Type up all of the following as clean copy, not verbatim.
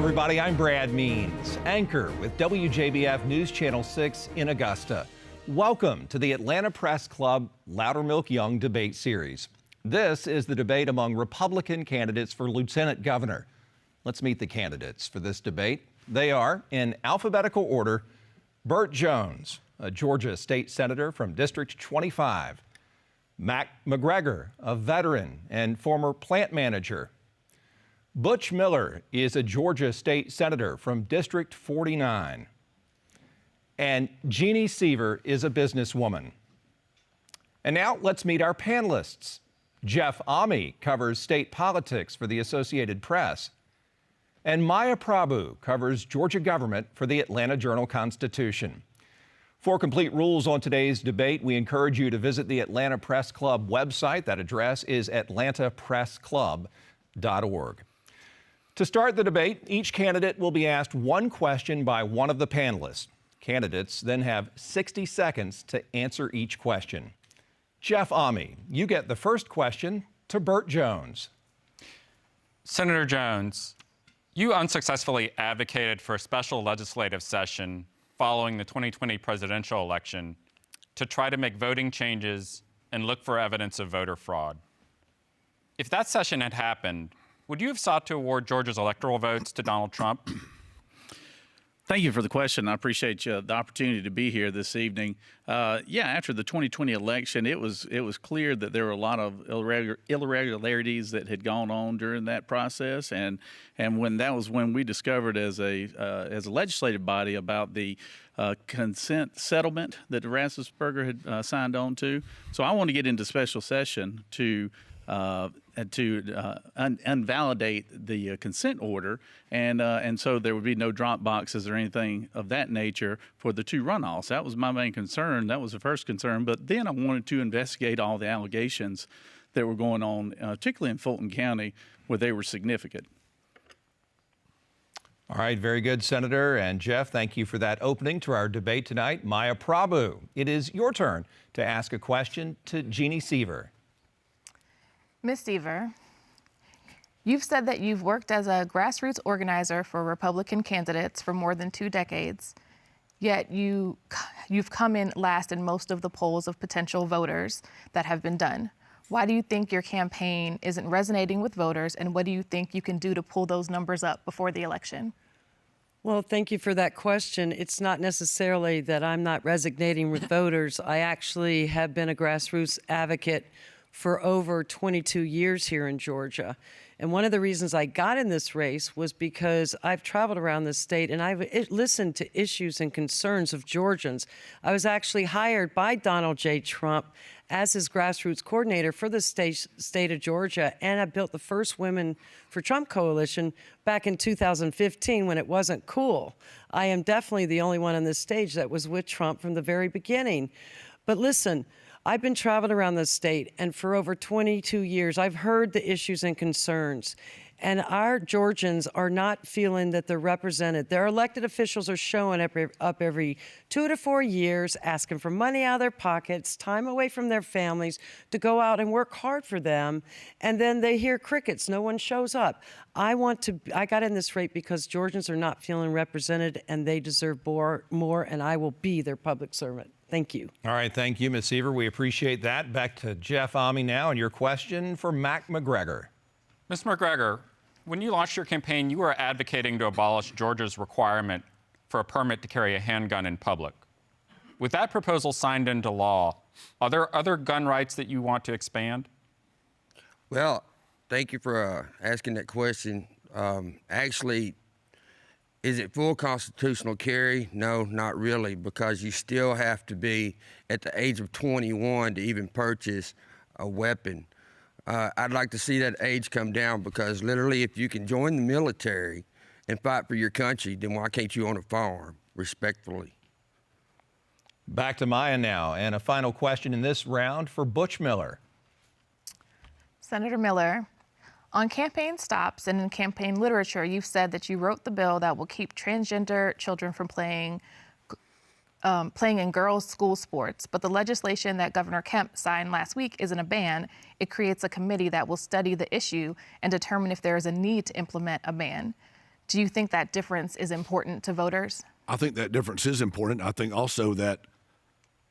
everybody. I'm Brad Means, anchor with WJBF News Channel 6 in Augusta. Welcome to the Atlanta Press Club Loudermilk Young Debate Series. This is the debate among Republican candidates for Lieutenant Governor. Let's meet the candidates for this debate. They are, in alphabetical order, Burt Jones, a Georgia state senator from District 25. Mack McGregor, a veteran and former plant manager. Butch Miller is a Georgia state senator from District 49. And Jeanne Seaver is a businesswoman. And now let's meet our panelists. Jeff Ame covers state politics for the Associated Press. And Maya Prabhu covers Georgia government for the Atlanta Journal-Constitution. For complete rules on today's debate, we encourage you to visit the Atlanta Press Club website. That address is atlantapressclub.org. To start the debate, each candidate will be asked one question by one of the panelists. Candidates then have 60 seconds to answer each question. Jeff Ame, you get the first question to Burt Jones. Senator Jones, you unsuccessfully advocated for a special legislative session following the 2020 presidential election to try to make voting changes and look for evidence of voter fraud. If that session had happened, would you have sought to award Georgia's electoral votes to Donald Trump? Thank you for the question. I appreciate the opportunity to be here this evening. After the 2020 election, it was clear that there were a lot of irregularities that had gone on during that process, and when we discovered as a legislative body about the consent settlement that Rasselsberger had signed on to. So I want to get into special session to invalidate the consent order, and so there would be no drop boxes or anything of that nature for the two runoffs. That was my main concern. That was the first concern. But then I wanted to investigate all the allegations that were going on, particularly in Fulton County, where they were significant. All right, very good, Senator. And Jeff, thank you for that opening to our debate tonight. Maya Prabhu, it is your turn to ask a question to Jeanne Seaver. Ms. Seaver, you've said that you've worked as a grassroots organizer for Republican candidates for more than 2 decades, yet you've come in last in most of the polls of potential voters that have been done. Why do you think your campaign isn't resonating with voters, and what do you think you can do to pull those numbers up before the election? Well, thank you for that question. It's not necessarily that I'm not resonating with voters. I actually have been a grassroots advocate for over 22 years here in Georgia. And one of the reasons I got in this race was because I've traveled around the state and I've listened to issues and concerns of Georgians. I was actually hired by Donald J. Trump as his grassroots coordinator for the state of Georgia, and I built the first Women for Trump coalition back in 2015 when it wasn't cool. I am definitely the only one on this stage that was with Trump from the very beginning. But listen, I've been traveling around the state, and for over 22 years, I've heard the issues and concerns. And our Georgians are not feeling that they're represented. Their elected officials are showing up every 2 to 4 years, asking for money out of their pockets, time away from their families to go out and work hard for them. And then they hear crickets. No one shows up. I got in this race because Georgians are not feeling represented, and they deserve more, and I will be their public servant. Thank you. All right, thank you, Ms. Seaver. We appreciate that. Back to Jeff Ame now, and your question for Mack McGregor. Ms. McGregor, when you launched your campaign, you were advocating to abolish Georgia's requirement for a permit to carry a handgun in public. With that proposal signed into law, are there other gun rights that you want to expand? Well, thank you for asking that question. Actually, is it full constitutional carry? No, not really, because you still have to be at the age of 21 to even purchase a weapon. I'd like to see that age come down, because literally if you can join the military and fight for your country, then why can't you own a firearm, respectfully? Back to Maya now, and a final question in this round for Butch Miller. Senator Miller, on campaign stops and in campaign literature, you've said that you wrote the bill that will keep transgender children from playing in girls' school sports. But the legislation that Governor Kemp signed last week isn't a ban. It creates a committee that will study the issue and determine if there is a need to implement a ban. Do you think that difference is important to voters? I think that difference is important. I think also that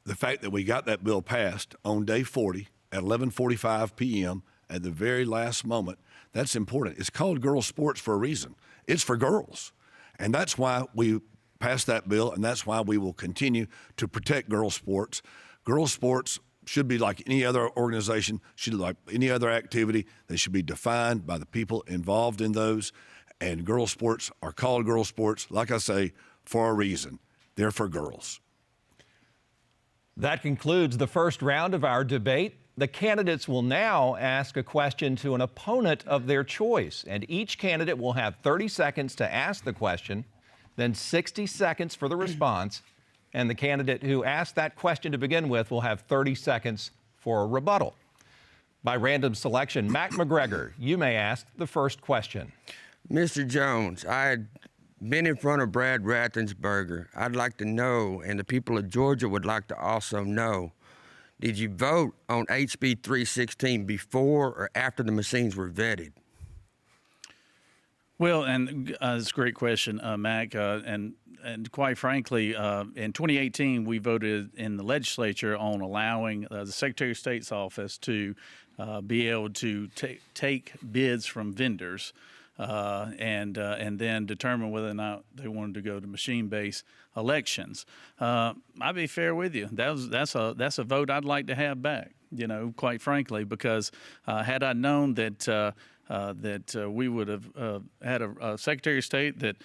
the fact that we got that bill passed on day 40 at 11:45 p.m. at the very last moment, that's important. It's called girls' sports for a reason. It's for girls. And that's why we passed that bill, and that's why we will continue to protect girls' sports. Girls' sports should be like any other organization, should be like any other activity. They should be defined by the people involved in those. And girls' sports are called girls' sports, like I say, for a reason. They're for girls. That concludes the first round of our debate. The candidates will now ask a question to an opponent of their choice, and each candidate will have 30 seconds to ask the question, then 60 seconds for the response, and the candidate who asked that question to begin with will have 30 seconds for a rebuttal. By random selection, Mack McGregor, you may ask the first question. Mr. Jones, I had been in front of Brad Rathensberger. I'd like to know, and the people of Georgia would like to also know, did you vote on HB 316 before or after the machines were vetted? Well, and it's a great question, Mac. And quite frankly, in 2018, we voted in the legislature on allowing the Secretary of State's office to be able to take bids from vendors and then determine whether or not they wanted to go to machine-based elections. I'll be fair with you. That's a vote I'd like to have back. You know, quite frankly, because had I known that we would have had a Secretary of State that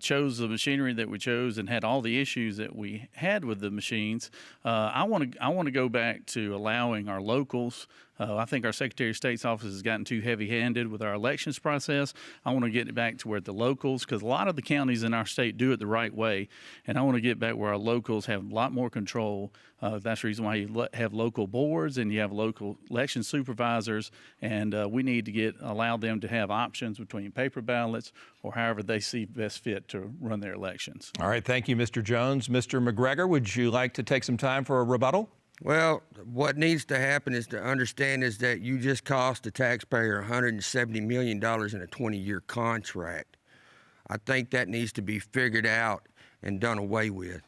chose the machinery that we chose and had all the issues that we had with the machines, I want to go back to allowing our locals. I think our Secretary of State's office has gotten too heavy-handed with our elections process. I want to get it back to where the locals, because a lot of the counties in our state do it the right way, and I want to get back where our locals have a lot more control. That's the reason why you have local boards and you have local election supervisors, and we need to allow them to have options between paper ballots or however they see best fit to run their elections. All right, thank you, Mr. Jones. Mr. McGregor, would you like to take some time for a rebuttal? Well, what needs to happen is to understand is that you just cost the taxpayer $170 million in a 20-year contract. I think that needs to be figured out and done away with.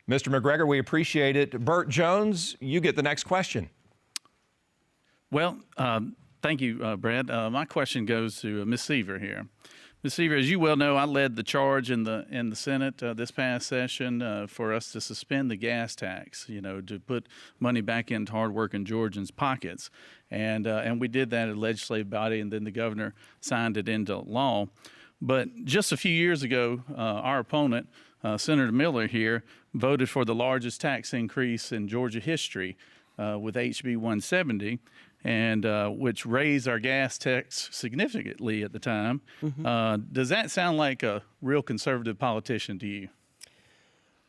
Mr. McGregor, we appreciate it. Burt Jones, you get the next question. Well, thank you, Brad. My question goes to Ms. Seaver here. Ms. Seaver, as you well know, I led the charge in the Senate this past session for us to suspend the gas tax, to put money back into hardworking Georgians' pockets. And we did that at a legislative body, and then the governor signed it into law. But just a few years ago, our opponent, Senator Miller here, voted for the largest tax increase in Georgia history with HB 170. And which raised our gas tax significantly at the time. Mm-hmm. Does that sound like a real conservative politician to you?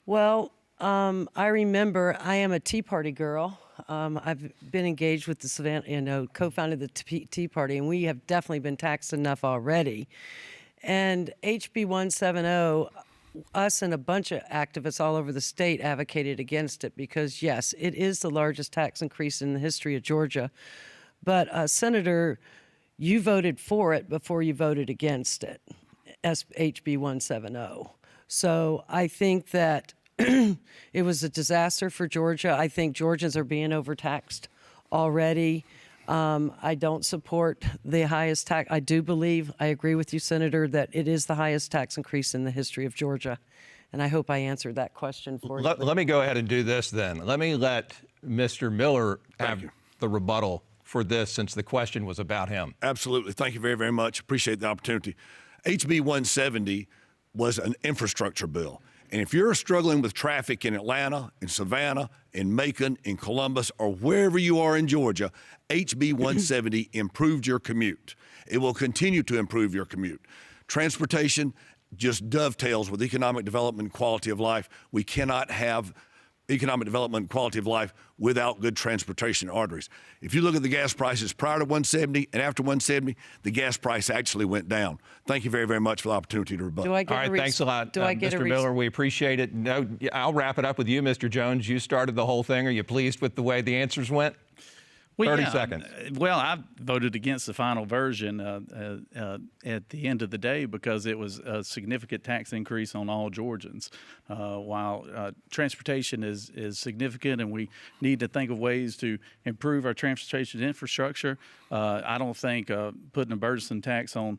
Well, I remember I am a Tea Party girl. I've been engaged with the Savannah, co-founded the Tea Party, and we have definitely been taxed enough already. And HB 170, us and a bunch of activists all over the state advocated against it because, yes, it is the largest tax increase in the history of Georgia. But, Senator, you voted for it before you voted against it, HB 170. So I think that it was a disaster for Georgia. I think Georgians are being overtaxed already. I don't support the highest tax. I do believe, I agree with you, Senator, that it is the highest tax increase in the history of Georgia. And I hope I answered that question for you. Let me go ahead and do this then. Let me let Mr. Miller have the rebuttal for this since the question was about him. Absolutely. Thank you very, very much. Appreciate the opportunity. HB 170 was an infrastructure bill. And if you're struggling with traffic in Atlanta, in Savannah, in Macon, in Columbus, or wherever you are in Georgia, HB 170 improved your commute. It will continue to improve your commute. Transportation just dovetails with economic development and quality of life. We cannot have economic development and quality of life without good transportation arteries. If you look at the gas prices prior to 170 and after 170, the gas price actually went down. Thank you very, very much for the opportunity to rebut. All right, thanks a lot, Mr. Miller. We appreciate it. No, I'll wrap it up with you, Mr. Jones. You started the whole thing. Are you pleased with the way the answers went? Well, 30 yeah, seconds. Well, I voted against the final version at the end of the day because it was a significant tax increase on all Georgians. While transportation is significant and we need to think of ways to improve our transportation infrastructure, I don't think putting a burdensome tax on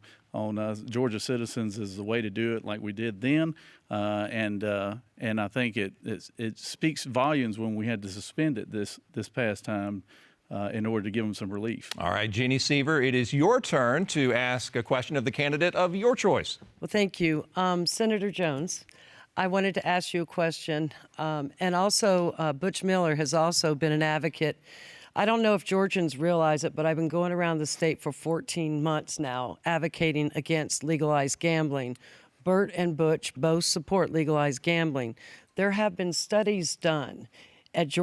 Georgia citizens is the way to do it like we did then. And I think it speaks volumes when we had to suspend it this past time. In order to give them some relief. All right, Jeanne Seaver, it is your turn to ask a question of the candidate of your choice. Well, thank you. Senator Jones, I wanted to ask you a question. And also, Butch Miller has also been an advocate. I don't know if Georgians realize it, but I've been going around the state for 14 months now advocating against legalized gambling. Burt and Butch both support legalized gambling. There have been studies done at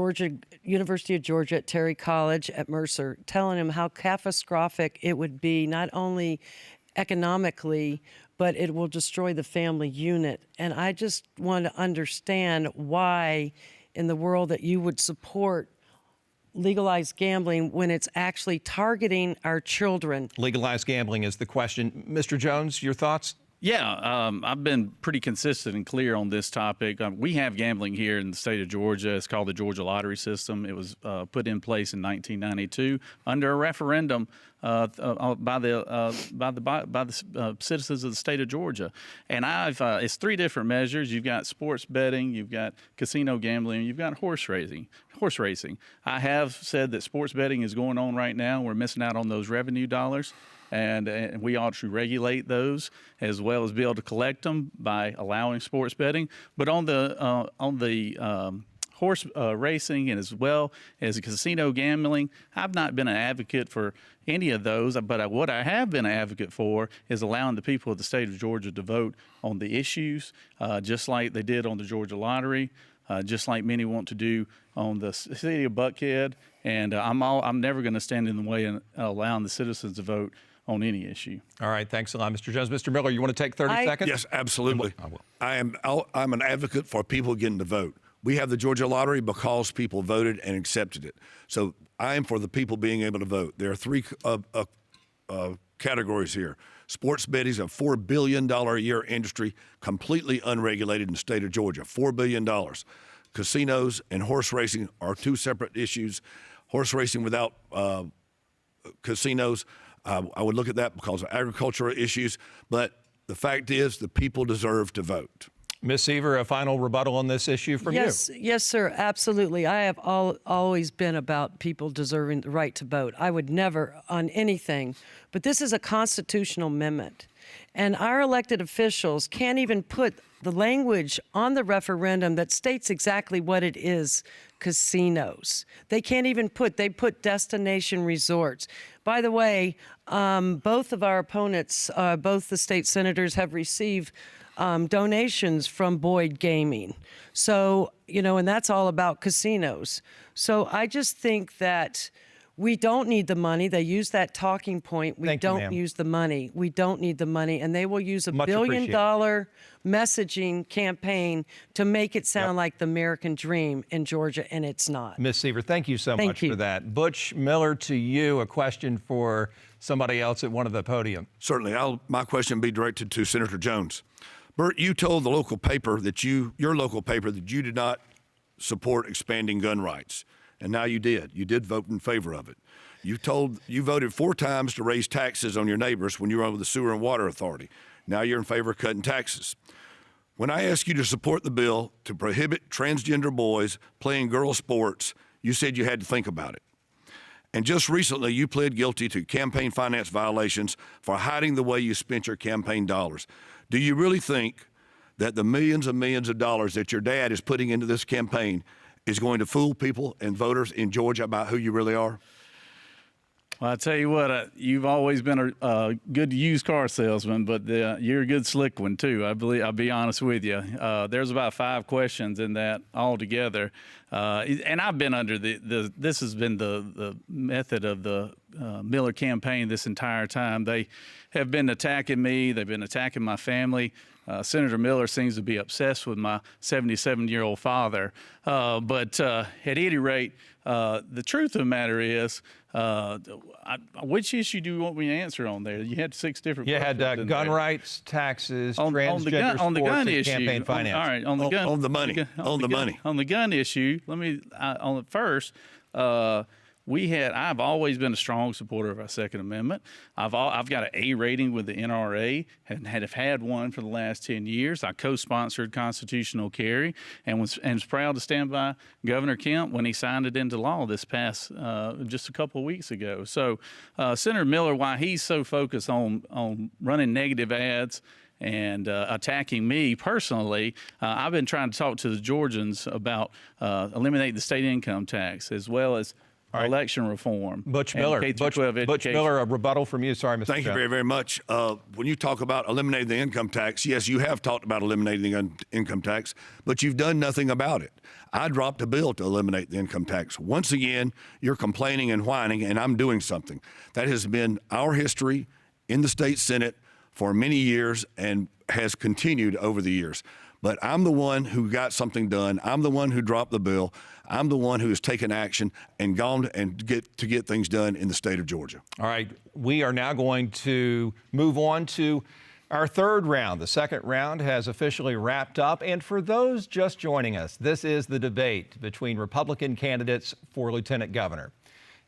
University of Georgia, at Terry College, at Mercer, telling him how catastrophic it would be, not only economically, but it will destroy the family unit. And I just want to understand why in the world that you would support legalized gambling when it's actually targeting our children. Legalized gambling is the question. Mr. Jones, your thoughts? Yeah, I've been pretty consistent and clear on this topic. We have gambling here in the state of Georgia. It's called the Georgia lottery system. It was put in place in 1992 under a referendum by the citizens of the state of Georgia. And it's three different measures. You've got sports betting, you've got casino gambling, and you've got horse racing. I have said that sports betting is going on right now. We're missing out on those revenue dollars. And we ought to regulate those as well as be able to collect them by allowing sports betting. But on the horse racing and as well as casino gambling, I've not been an advocate for any of those. But what I have been an advocate for is allowing the people of the state of Georgia to vote on the issues, just like they did on the Georgia lottery, just like many want to do on the city of Buckhead. And I'm never going to stand in the way in allowing the citizens to vote on any issue. All right, thanks a lot, Mr. Jones. Mr. Miller, you want to take 30 seconds? Yes, absolutely. I will. I'm an advocate for people getting to vote. We have the Georgia lottery because people voted and accepted it. So I am for the people being able to vote. There are three categories here. Sports betting is a $4 billion a year industry, completely unregulated in the state of Georgia, $4 billion. Casinos and horse racing are two separate issues. Horse racing without casinos, I would look at that because of agricultural issues, but the fact is the people deserve to vote. Ms. Seaver, a final rebuttal on this issue from you. Yes, sir, absolutely. I have always been about people deserving the right to vote. I would never on anything, but this is a constitutional amendment. And our elected officials can't even put the language on the referendum that states exactly what it is, casinos. They can't even they put destination resorts. By the way, both of our opponents, both the state senators have received donations from Boyd Gaming. So, and that's all about casinos. So I just think that we don't need the money. They use that talking point. We don't use the money. We don't need the money. And they will use $1 billion messaging campaign to make it sound like the American dream in Georgia, and it's not. Ms. Seaver, thank you so much for that. Butch Miller, to you, a question for somebody else at one of the podium. Certainly. My question be directed to Senator Jones. Burt, you told the local paper your local paper that you did not support expanding gun rights. And now you did. You did vote in favor of it. You voted 4 times to raise taxes on your neighbors when you were on the Sewer and Water Authority. Now you're in favor of cutting taxes. When I asked you to support the bill to prohibit transgender boys playing girls' sports, you said you had to think about it. And just recently, you pled guilty to campaign finance violations for hiding the way you spent your campaign dollars. Do you really think that the millions and millions of dollars that your dad is putting into this campaign is going to fool people and voters in Georgia about who you really are? Well, I tell you what, you've always been a good used car salesman, but you're a good slick one too. I'll be honest with you. There's about 5 questions in that altogether, and I've been under this has been the method of the Miller campaign this entire time. They have been attacking me. They've been attacking my family. Senator Miller seems to be obsessed with my 77-year-old father. But at any rate, the truth of the matter is, which issue do you want me to answer on there? You had 6 different. You had questions in gun there. rights, taxes, on transgender the gun, on the sports, gun and issue. campaign finance. All right, on the gun, On the money. On the money. On the gun issue, let me on the first. I've always been a strong supporter of our Second Amendment. I've got an A rating with the NRA and have had one for the last 10 years. I co-sponsored constitutional carry and was proud to stand by Governor Kemp when he signed it into law this past just a couple of weeks ago. So Senator Miller, why he's so focused on running negative ads and attacking me personally, I've been trying to talk to the Georgians about eliminating the state income tax as well as election reform. Butch Miller, Butch Miller, a rebuttal from you. Sorry, Mr. Thank you Jones. very, very much. When you talk about eliminating the income tax, yes, you have talked about eliminating the income tax, but you've done nothing about it. I dropped a bill to eliminate the income tax. Once again, you're complaining and whining, and I'm doing something. That has been our history in the state Senate for many years and has continued over the years. But I'm the one who got something done. I'm the one who dropped the bill. I'm the one who has taken action and gone and get things done in the state of Georgia. All right, we are now going to move on to our third round. The second round has officially wrapped up. And for those just joining us, this is the debate between Republican candidates for lieutenant governor.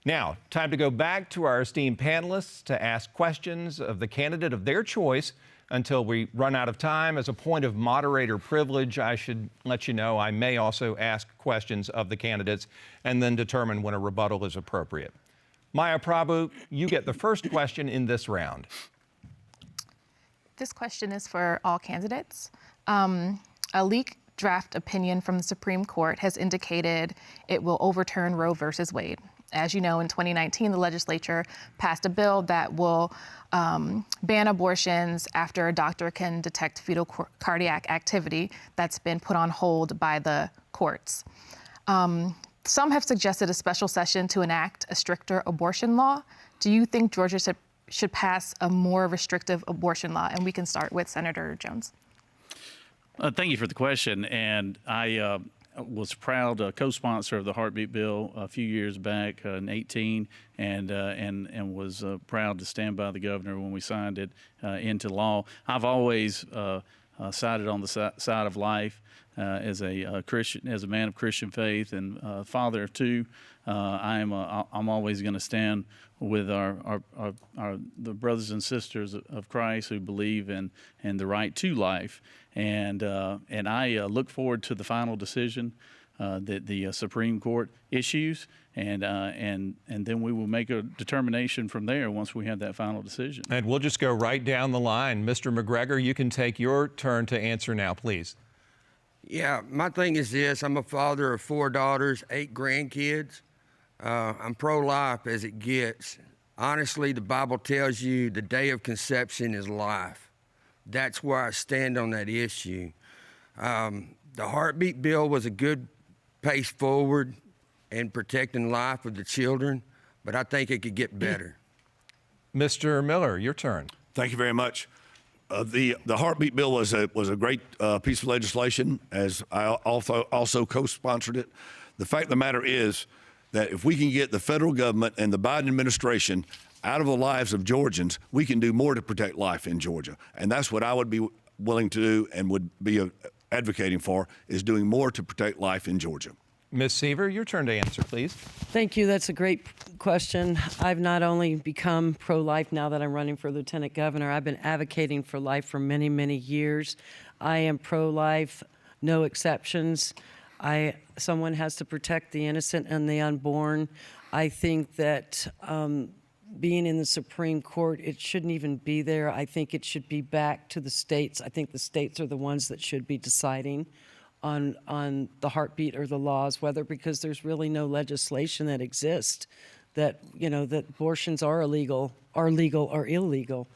Now, time to go back to our esteemed panelists to ask questions of the candidate of their choice until we run out of time. As a point of moderator privilege, I should let you know I may also ask questions of the candidates and then determine when a rebuttal is appropriate. Maya Prabhu, you get the first question in this round. This question is for all candidates. A leaked draft opinion from the Supreme Court has indicated it will overturn Roe versus Wade. As you know, in 2019, the legislature passed a bill that will ban abortions after a doctor can detect fetal cardiac activity that's been put on hold by the courts. Some have suggested a special session to enact a stricter abortion law. Do you think Georgia should pass a more restrictive abortion law? And we can start with Senator Jones. Thank you for the question. And I was proud co-sponsor of the heartbeat bill a few years back in 2018, and was proud to stand by the governor when we signed it into law. I've always sided on the side of life as a Christian, as a man of Christian faith, and father of 2. I'm always going to stand with the brothers and sisters of Christ who believe in the right to life, and I look forward to the final decision that the Supreme Court issues, and then we will make a determination from there once we have that final decision. And we'll just go right down the line. Mr. McGregor, you can take your turn to answer now, please. Yeah, my thing is this. I'm a father of 4 daughters, 8 grandkids. I'm pro-life as it gets. Honestly, the Bible tells you the day of conception is life. That's where I stand on that issue. The heartbeat bill was a good pace forward in protecting life of the children, but I think it could get better. Mr. Miller, your turn. Thank you very much. The heartbeat bill was a great piece of legislation, as I also co-sponsored it. The fact of the matter is that if we can get the federal government and the Biden administration out of the lives of Georgians, we can do more to protect life in Georgia. And that's what I would be willing to do and would be advocating for, is doing more to protect life in Georgia. Ms. Seaver, your turn to answer, please. Thank you. That's a great question. I've not only become pro-life now that I'm running for lieutenant governor, I've been advocating for life for many, many years. I am pro-life, no exceptions. Someone has to protect the innocent and the unborn. I think that being in the Supreme Court, it shouldn't even be there. I think it should be back to the states. I think the states are the ones that should be deciding on the heartbeat or the laws, whether because there's really no legislation that exists that, that abortions are illegal or illegal.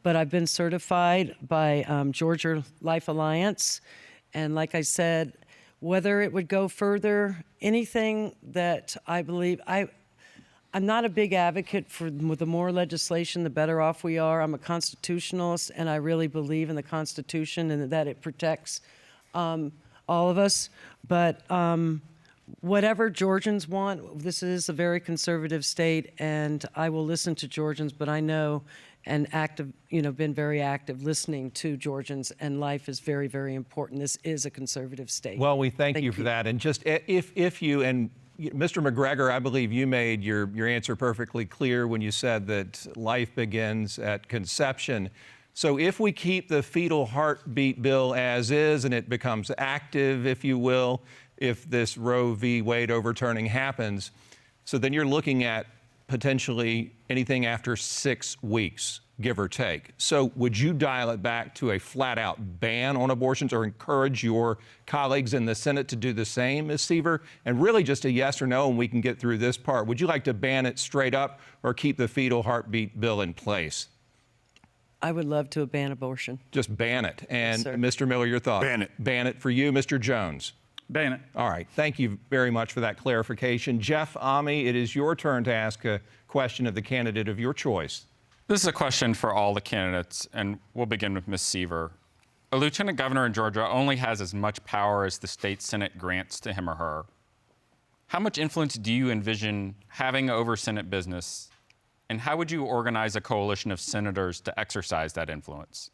But I've been certified by Georgia Life Alliance. And like I said, whether it would go further, anything that I believe, I I'm not a big advocate for the more legislation, the better off we are. I'm a constitutionalist, and I really believe in the Constitution and that it protects all of us. But whatever Georgians want, this is a very conservative state, and I will listen to Georgians, but I know and been very active listening to Georgians, and life is very, very important. This is a conservative state. Well, we thank you for that. And just if you, and Mr. McGregor, I believe you made your answer perfectly clear when you said that life begins at conception. So if we keep the fetal heartbeat bill as is and it becomes active, if you will, if this Roe v. Wade overturning happens, so then you're looking at potentially anything after 6 weeks, give or take. So would you dial it back to a flat-out ban on abortions or encourage your colleagues in the Senate to do the same, Ms. Seaver? And really just a yes or no, and we can get through this part. Would you like to ban it straight up or keep the fetal heartbeat bill in place? I would love to ban abortion. Just ban it. And Yes, sir. Mr. Miller, your thoughts? Ban it. Ban it for you, Mr. Jones. Ban it. All right. Thank you very much for that clarification. Jeff Ami, it is your turn to ask a question of the candidate of your choice. This is a question for all the candidates, and we'll begin with Ms. Seaver. A lieutenant governor in Georgia only has as much power as the state Senate grants to him or her. How much influence do you envision having over Senate business, and how would you organize a coalition of senators to exercise that influence?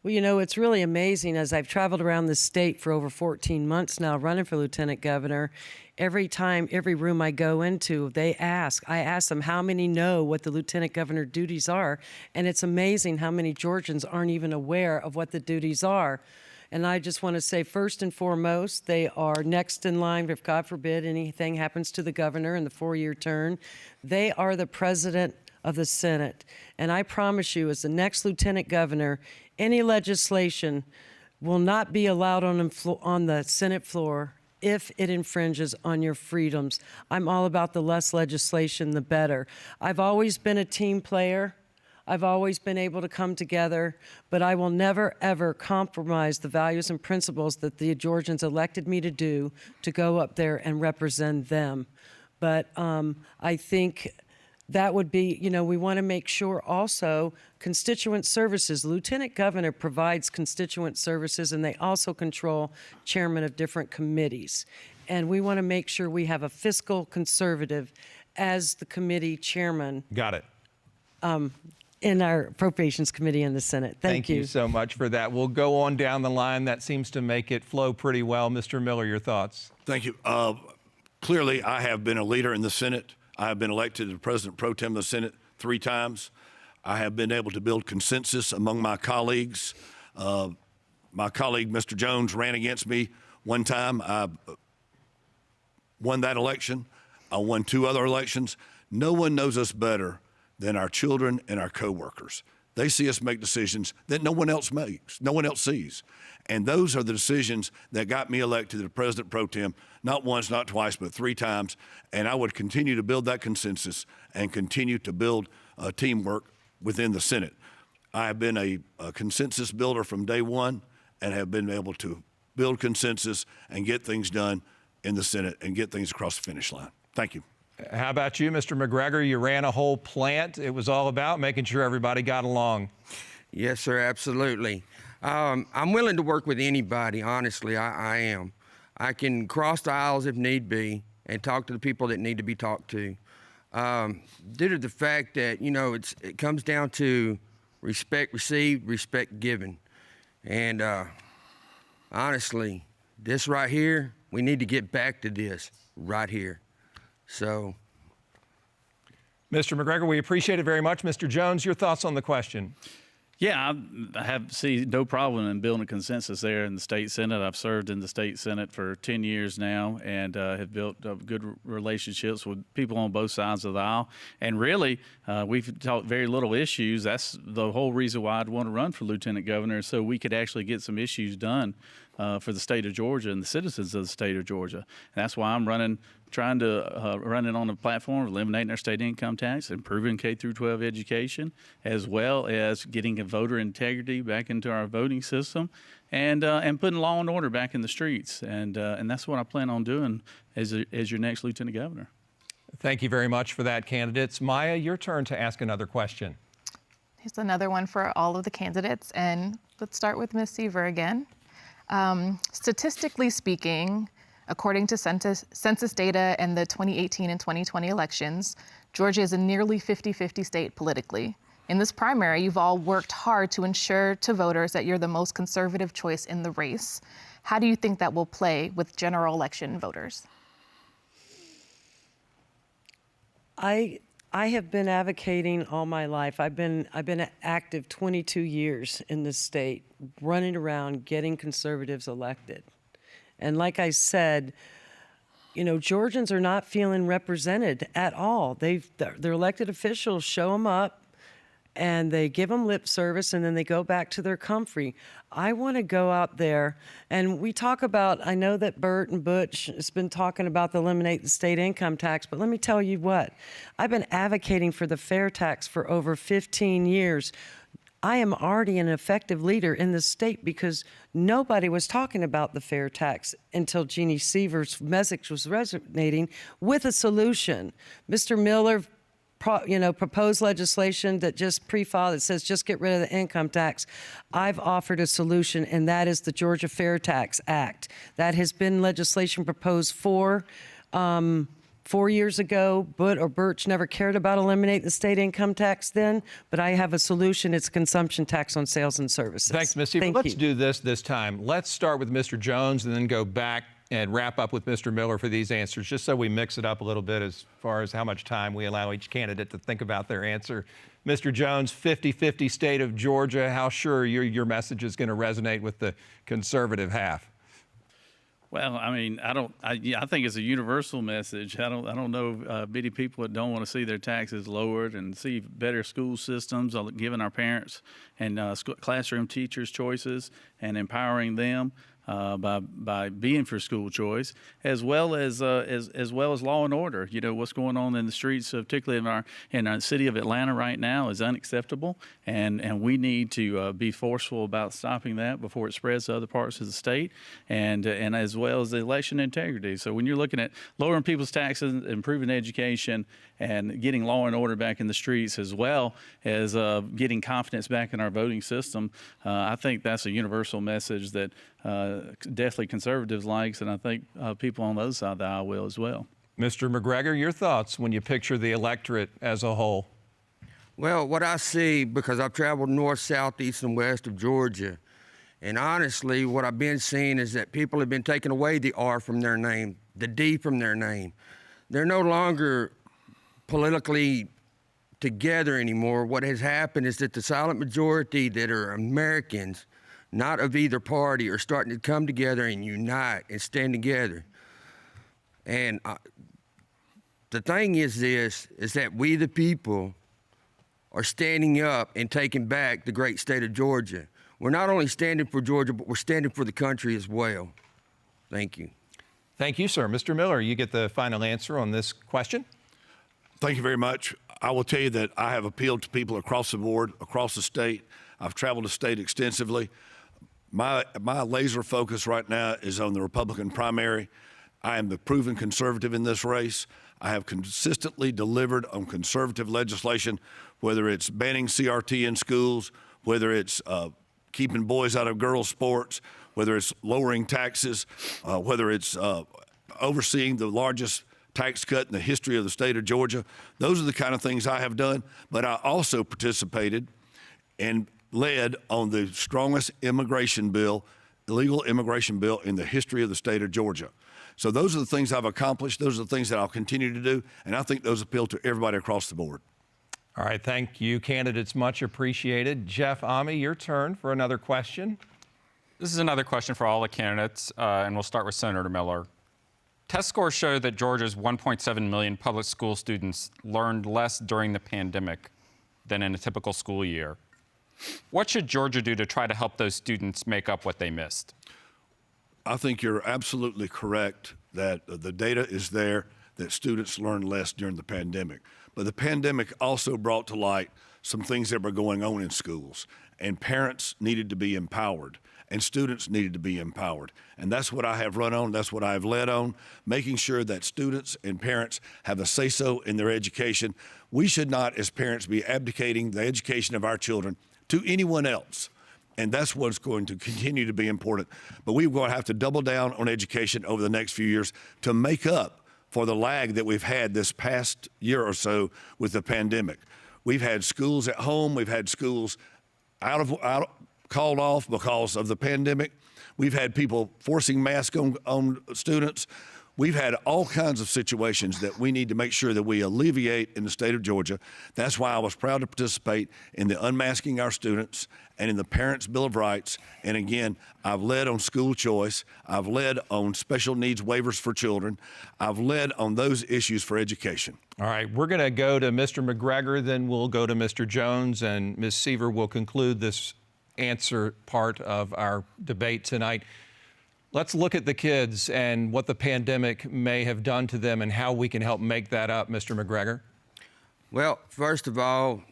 Well, it's really amazing. As I've traveled around the state for over 14 months now running for lieutenant governor, every room I go into, I ask them how many know what the lieutenant governor duties are, and it's amazing how many Georgians aren't even aware of what the duties are. And I just want to say, first and foremost, they are next in line if, God forbid, anything happens to the governor in the 4-year term. They are the president of the Senate. And I promise you, as the next lieutenant governor, any legislation will not be allowed on the Senate floor if it infringes on your freedoms. I'm all about the less legislation, the better. I've always been a team player. I've always been able to come together, but I will never, ever compromise the values and principles that the Georgians elected me to do, to go up there and represent them. But I think that would be, we want to make sure also constituent services. The lieutenant governor provides constituent services, and they also control chairman of different committees. And we want to make sure we have a fiscal conservative as the committee chairman. Got it. In our Appropriations Committee in the Senate. Thank you. Thank you so much for that. We'll go on down the line. That seems to make it flow pretty well. Mr. Miller, your thoughts? Thank you. Clearly, I have been a leader in the Senate. I have been elected to President Pro Tem of the Senate 3 times. I have been able to build consensus among my colleagues. My colleague, Mr. Jones, ran against me one time. I won that election. I won 2 other elections. No one knows us better than our children and our coworkers. They see us make decisions that no one else makes, no one else sees. And those are the decisions that got me elected to President Pro Tem, not once, not twice, but 3 times. And I would continue to build that consensus and continue to build teamwork within the Senate. I have been a consensus builder from day one and have been able to build consensus and get things done in the Senate and get things across the finish line. Thank you. How about you, Mr. McGregor? You ran a whole plant. It was all about making sure everybody got along. Yes, sir, absolutely. I'm willing to work with anybody, honestly, I am. I can cross the aisles if need be and talk to the people that need to be talked to. Due to the fact that, it comes down to respect received, respect given. And honestly, this right here, we need to get back to this right here. So, Mr. McGregor, we appreciate it very much. Mr. Jones, your thoughts on the question? Yeah, I see no problem in building a consensus there in the state Senate. I've served in the state Senate for 10 years now and have built good relationships with people on both sides of the aisle. And really, we've talked very little issues. That's the whole reason why I'd want to run for lieutenant governor, so we could actually get some issues done for the state of Georgia and the citizens of the state of Georgia. And that's why I'm trying to run it on a platform of eliminating our state income tax, improving K-12 education, as well as getting a voter integrity back into our voting system, and putting law and order back in the streets. And that's what I plan on doing as your next lieutenant governor. Thank you very much for that, candidates. Maya, your turn to ask another question. Here's another one for all of the candidates, and let's start with Ms. Seaver again. Statistically speaking, according to census data and the 2018 and 2020 elections, Georgia is a nearly 50-50 state politically. In this primary, you've all worked hard to ensure to voters that you're the most conservative choice in the race. How do you think that will play with general election voters? I have been advocating all my life. I've been active 22 years in this state, running around getting conservatives elected. And like I said, you know, Georgians are not feeling represented at all. Their elected officials show them up and they give them lip service and then they go back to their comfy. I want to go out there and we talk about, I know that Burt and Butch has been talking about the eliminate the state income tax, but let me tell you what, I've been advocating for the fair tax for over 15 years. I am already an effective leader in the state because nobody was talking about the fair tax until Jeanne Seaver's message was resonating with a solution. Mr. Miller proposed legislation that just pre-filed that says just get rid of the income tax. I've offered a solution, and that is the Georgia Fair Tax Act. That has been legislation proposed 4 years ago. Birch never cared about eliminating the state income tax then, but I have a solution. It's consumption tax on sales and services. Thanks, Ms. Seaver. Let's do this time. Let's start with Mr. Jones and then go back and wrap up with Mr. Miller for these answers, just so we mix it up a little bit as far as how much time we allow each candidate to think about their answer. Mr. Jones, 50-50 state of Georgia, how sure your message is going to resonate with the conservative half? Well, I mean, I think it's a universal message. I don't know many people that don't want to see their taxes lowered and see better school systems, giving our parents and classroom teachers choices and empowering them. By being for school choice, as well as law and order. You know, what's going on in the streets, particularly in our city of Atlanta right now, is unacceptable, and we need to be forceful about stopping that before it spreads to other parts of the state, and as well as the election integrity. So when you're looking at lowering people's taxes, improving education, and getting law and order back in the streets, as well as getting confidence back in our voting system, I think that's a universal message that definitely conservatives likes, and I think people on the other side of the aisle will as well. Mr. McGregor, your thoughts when you picture the electorate as a whole? Well, what I see, because I've traveled north, south, east, and west of Georgia, and honestly, what I've been seeing is that people have been taking away the R from their name, the D from their name. They're no longer politically together anymore. What has happened is that the silent majority that are Americans, not of either party, are starting to come together and unite and stand together. And the thing is that we the people are standing up and taking back the great state of Georgia. We're not only standing for Georgia, but we're standing for the country as well. Thank you. Thank you, sir. Mr. Miller, you get the final answer on this question. Thank you very much. I will tell you that I have appealed to people across the board, across the state. I've traveled the state extensively. My laser focus right now is on the Republican primary. I am the proven conservative in this race. I have consistently delivered on conservative legislation, whether it's banning CRT in schools, whether it's keeping boys out of girls' sports, whether it's lowering taxes, whether it's overseeing the largest tax cut in the history of the state of Georgia. Those are the kind of things I have done, but I also participated and led on the strongest immigration bill, illegal immigration bill in the history of the state of Georgia. So those are the things I've accomplished. Those are the things that I'll continue to do, and I think those appeal to everybody across the board. All right, thank you, candidates. Much appreciated. Jeff Ami, your turn for another question. This is another question for all the candidates, and we'll start with Senator Miller. Test scores show that Georgia's 1.7 million public school students learned less during the pandemic than in a typical school year. What should Georgia do to try to help those students make up what they missed? I think you're absolutely correct that the data is there that students learned less during the pandemic. but the pandemic also brought to light some things that were going on in schools, and parents needed to be empowered, and students needed to be empowered. And that's what I have run on, that's what I've led on, making sure that students and parents have a say-so in their education. We should not, as parents, be abdicating the education of our children to anyone else. And that's what's going to continue to be important. But we're going to have to double down on education over the next few years to make up for the lag that we've had this past year or so with the pandemic. We've had schools at home, we've had schools called off because of the pandemic. We've had people forcing masks on students. We've had all kinds of situations that we need to make sure that we alleviate in the state of Georgia. That's why I was proud to participate in the Unmasking Our Students and in the Parents' Bill of Rights. And again, I've led on school choice. I've led on special needs waivers for children. I've led on those issues for education. All right, we're going to go to Mr. McGregor, then we'll go to Mr. Jones, and Ms. Seaver will conclude this answer part of our debate tonight. Let's look at the kids and what the pandemic may have done to them and how we can help make that up, Mr. McGregor. Well, first of all,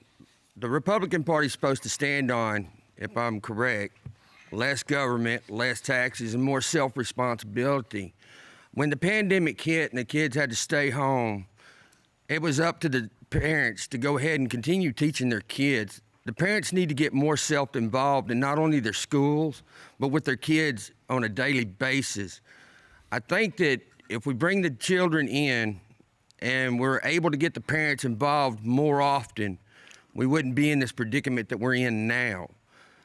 the Republican Party is supposed to stand on, if I'm correct, less government, less taxes, and more self-responsibility. When the pandemic hit and the kids had to stay home, it was up to the parents to go ahead and continue teaching their kids. The parents need to get more self-involved in not only their schools, but with their kids on a daily basis. I think that if we bring the children in and we're able to get the parents involved more often, we wouldn't be in this predicament that we're in now.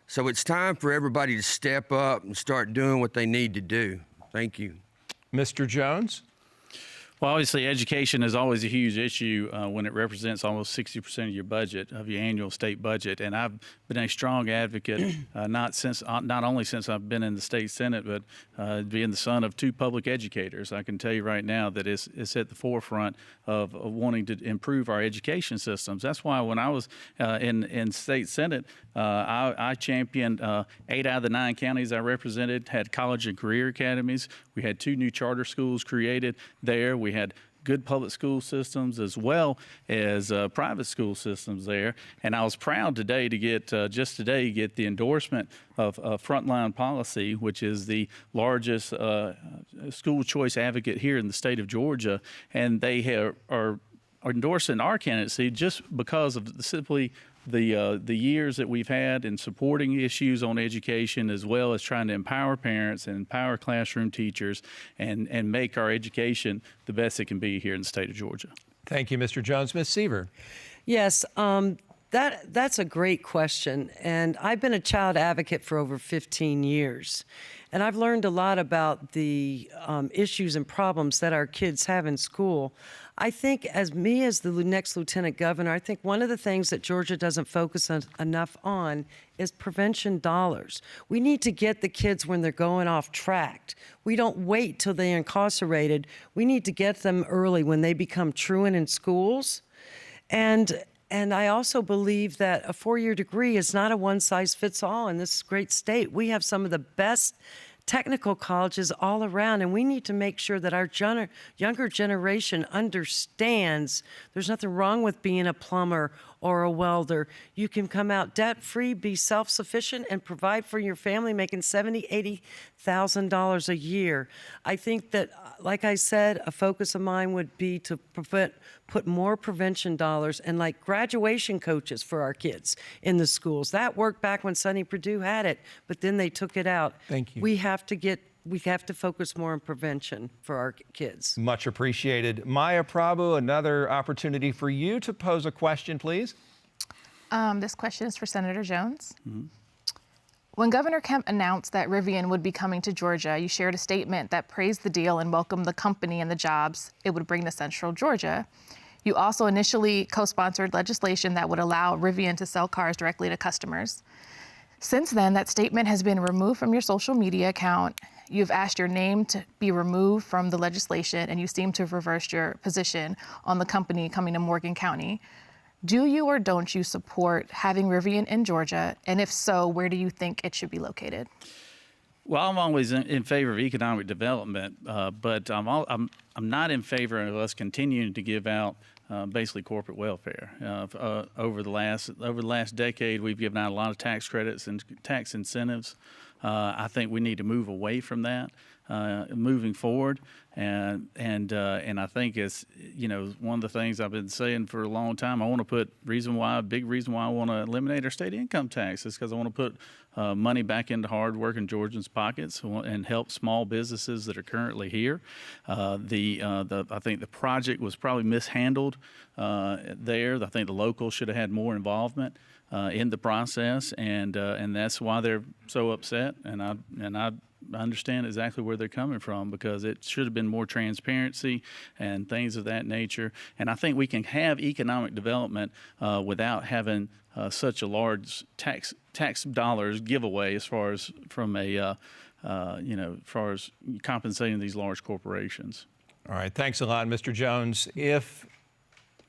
So it's time for everybody to step up and start doing what they need to do. Thank you. Mr. Jones? Well, obviously, education is always a huge issue when it represents almost 60% of your budget, of your annual state budget. And I've been a strong advocate, not only since I've been in the state Senate, but being the son of two public educators. I can tell you right now that it's at the forefront of wanting to improve our education systems. That's why when I was in state Senate, I championed 8 out of the 9 counties I represented had college and career academies. We had 2 new charter schools created there. We had good public school systems as well as private school systems there. And I was proud today to get, get the endorsement of Frontline Policy, which is the largest school choice advocate here in the state of Georgia. And they are endorsing our candidacy just because of simply the years that we've had in supporting issues on education, as well as trying to empower parents and empower classroom teachers and make our education the best it can be here in the state of Georgia. Thank you, Mr. Jones. Ms. Seaver? Yes, that's a great question. And I've been a child advocate for over 15 years. And I've learned a lot about the issues and problems that our kids have in school. I think as the next lieutenant governor, I think one of the things that Georgia doesn't focus enough on is prevention dollars. We need to get the kids when they're going off track. We don't wait till they're incarcerated. We need to get them early when they become truant in schools. And I also believe that a 4-year degree is not a one-size-fits-all in this great state. We have some of the best technical colleges all around, and we need to make sure that our younger generation understands there's nothing wrong with being a plumber or a welder. You can come out debt-free, be self-sufficient, and provide for your family, making $70,000, $80,000 a year. I think that, like I said, a focus of mine would be to put more prevention dollars and like graduation coaches for our kids in the schools. That worked back when Sonny Perdue had it, but then they took it out. Thank you. We have to focus more on prevention for our kids. Much appreciated. Maya Prabhu, another opportunity for you to pose a question, please. This question is for Senator Jones. Mm-hmm. When Governor Kemp announced that Rivian would be coming to Georgia, you shared a statement that praised the deal and welcomed the company and the jobs it would bring to Central Georgia. You also initially co-sponsored legislation that would allow Rivian to sell cars directly to customers. Since then, that statement has been removed from your social media account. You've asked your name to be removed from the legislation, and you seem to have reversed your position on the company coming to Morgan County. Do you or don't you support having Rivian in Georgia? And if so, where do you think it should be located? Well, I'm always in favor of economic development, but I'm not in favor of us continuing to give out basically corporate welfare. Over the last decade, we've given out a lot of tax credits and tax incentives. I think we need to move away from that moving forward, and I think it's one of the things I've been saying for a long time. I want to put big reason why I want to eliminate our state income tax is because I want to put money back into hardworking Georgians' pockets and help small businesses that are currently here. I think the project was probably mishandled there. I think the locals should have had more involvement in the process, and that's why they're so upset. And I understand exactly where they're coming from, because it should have been more transparency and things of that nature. And I think we can have economic development without having such a large tax dollars giveaway as far as compensating these large corporations. All right, thanks a lot, Mr. Jones. If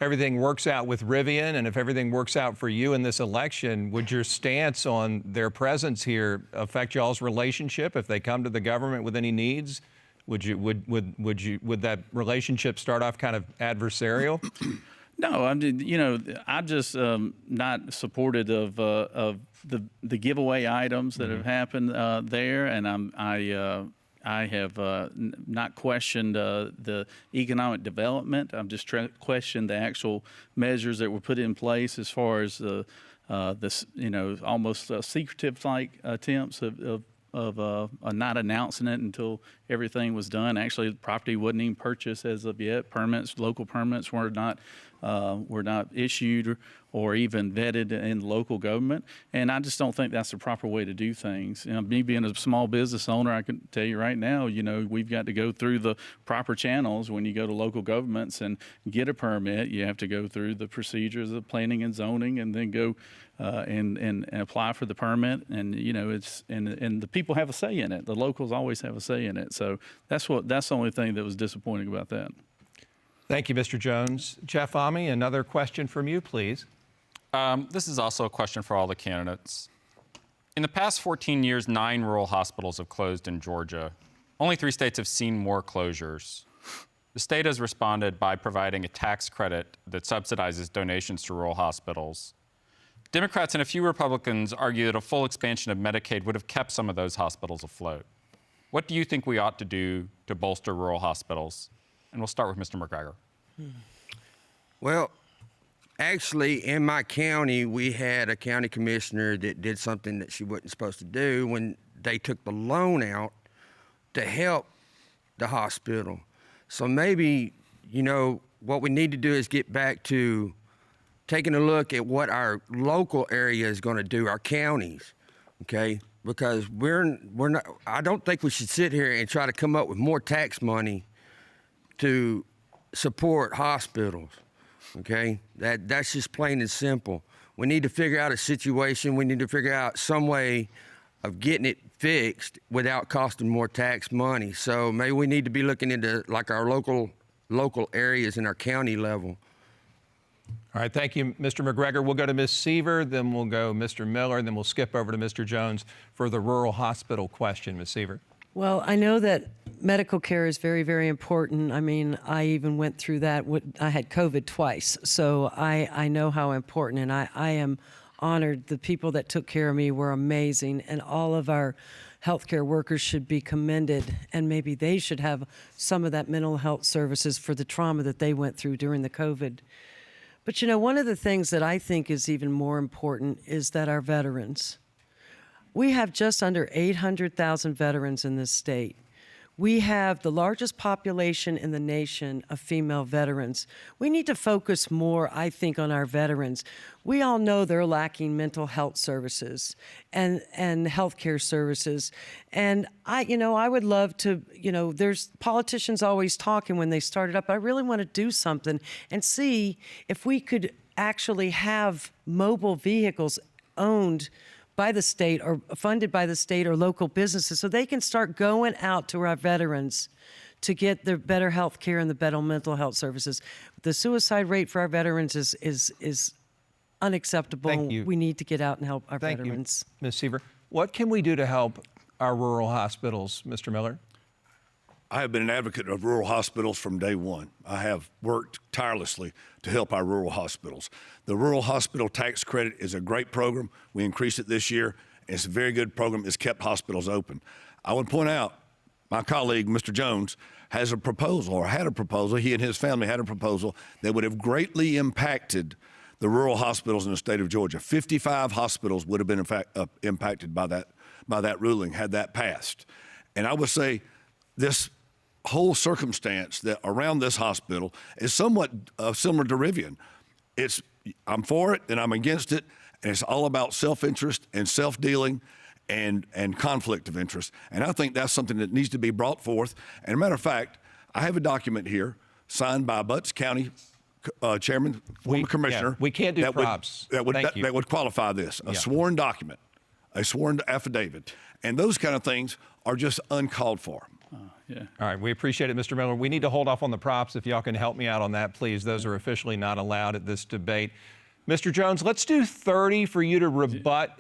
everything works out with Rivian, and if everything works out for you in this election, would your stance on their presence here affect y'all's relationship? If they come to the government with any needs, would that relationship start off kind of adversarial? No, I'm just not supportive of the giveaway items that have happened there, and I have not questioned the economic development. I've just questioned the actual measures that were put in place as far as this, almost secretive-like attempts of not announcing it until everything was done. Actually, the property wasn't even purchased as of yet. Local permits were not issued or even vetted in local government, and I just don't think that's the proper way to do things. Me being a small business owner, I can tell you right now, we've got to go through the proper channels. When you go to local governments and get a permit, you have to go through the procedures of planning and zoning, and then go and apply for the permit. And and the people have a say in it. The locals always have a say in it. So that's the only thing that was disappointing about that. Thank you, Mr. Jones. Jeff Ame, another question from you, please. This is also a question for all the candidates. In the past 14 years, 9 rural hospitals have closed in Georgia. Only 3 states have seen more closures. The state has responded by providing a tax credit that subsidizes donations to rural hospitals. Democrats and a few Republicans argue that a full expansion of Medicaid would have kept some of those hospitals afloat. What do you think we ought to do to bolster rural hospitals? And we'll start with Mr. McGregor. Well, actually, in my county, we had a county commissioner that did something that she wasn't supposed to do when they took the loan out to help the hospital. So maybe, what we need to do is get back to taking a look at what our local area is going to do, our counties, okay? Because we're not, I don't think we should sit here and try to come up with more tax money to support hospitals, okay? That's just plain and simple. We need to figure out a situation. We need to figure out some way of getting it fixed without costing more tax money. So maybe we need to be looking into like our local areas in our county level. All right, thank you, Mr. McGregor. We'll go to Ms. Seaver, then we'll go Mr. Miller, and then we'll skip over to Mr. Jones for the rural hospital question. Ms. Seaver. Well, I know that medical care is very, very important. I mean, I even went through that. I had COVID twice, so I know how important, and I am honored. The people that took care of me were amazing, and all of our healthcare workers should be commended, and maybe they should have some of that mental health services for the trauma that they went through during the COVID. But one of the things that I think is even more important is that our veterans. We have just under 800,000 veterans in this state. We have the largest population in the nation of female veterans. We need to focus more, I think, on our veterans. We all know they're lacking mental health services and healthcare services. And I would love to, there's politicians always talking when they started up. I really want to do something and see if we could actually have mobile vehicles owned by the state or funded by the state or local businesses so they can start going out to our veterans to get the better health care and the better mental health services. The suicide rate for our veterans is unacceptable. Thank you. We need to get out and help our Thank veterans. you, Ms. Seaver. What can we do to help our rural hospitals, Mr. Miller? I have been an advocate of rural hospitals from day one. I have worked tirelessly to help our rural hospitals. The Rural Hospital Tax Credit is a great program. We increased it this year. It's a very good program. It's kept hospitals open. I would point out, my colleague, Mr. Jones, has a proposal, or had a proposal, he and his family had a proposal that would have greatly impacted the rural hospitals in the state of Georgia. 55 hospitals would have been impacted by that ruling had that passed. And I would say this whole circumstance that around this hospital is somewhat similar to Rivian. I'm for it and I'm against it, and it's all about self-interest and self-dealing and conflict of interest. And I think that's something that needs to be brought forth. And a matter of fact, I have a document here signed by Butts County Chairman, former Commissioner. Yeah, we can't do props. That would qualify this, a sworn document, a sworn affidavit. And those kind of things are just uncalled for. Yeah. All right, we appreciate it, Mr. Miller. We need to hold off on the props. If y'all can help me out on that, please. Those are officially not allowed at this debate. Mr. Jones, let's do 30 for you to rebut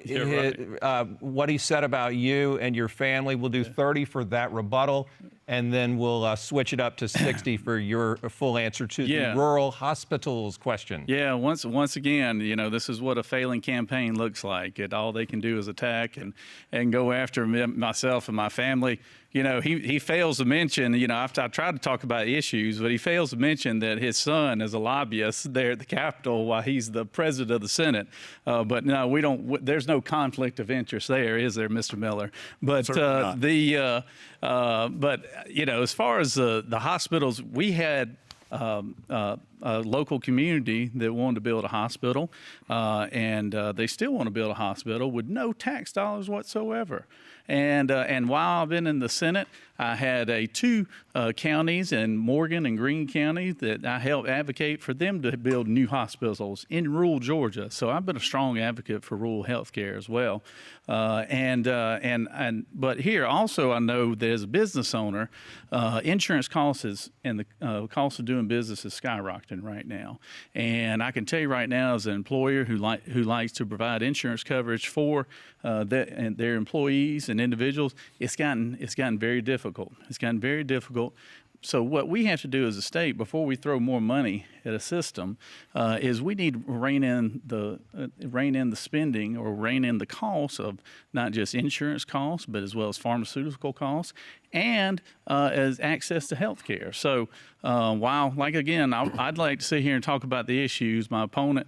what he said about you and your family. We'll do 30 for that rebuttal, and then we'll switch it up to 60 for your full answer to the rural hospitals question. Yeah, once again, you know, this is what a failing campaign looks like. All they can do is attack and go after myself and my family. You know, he fails to mention, you know, I tried to talk about issues, but he fails to mention that his son is a lobbyist there at the Capitol while he's the president of the Senate. But no, we don't. There's no conflict of interest there, is there, Mr. Miller? But but you know, as far as the hospitals, we had a local community that wanted to build a hospital, and they still want to build a hospital with no tax dollars whatsoever. And while I've been in the Senate, I had two counties in Morgan and Greene County that I helped advocate for them to build new hospitals in rural Georgia. So I've been a strong advocate for rural health care as well. But here also I know that as a business owner, insurance costs and the cost of doing business is skyrocketing right now. And I can tell you right now, as an employer who likes to provide insurance coverage for their employees and individuals, it's gotten very difficult. It's gotten very difficult. So what we have to do as a state before we throw more money at a system is we need to rein in the spending, or rein in the costs of not just insurance costs, but as well as pharmaceutical costs and as access to health care. So while, like, again, I'd like to sit here and talk about the issues, my opponent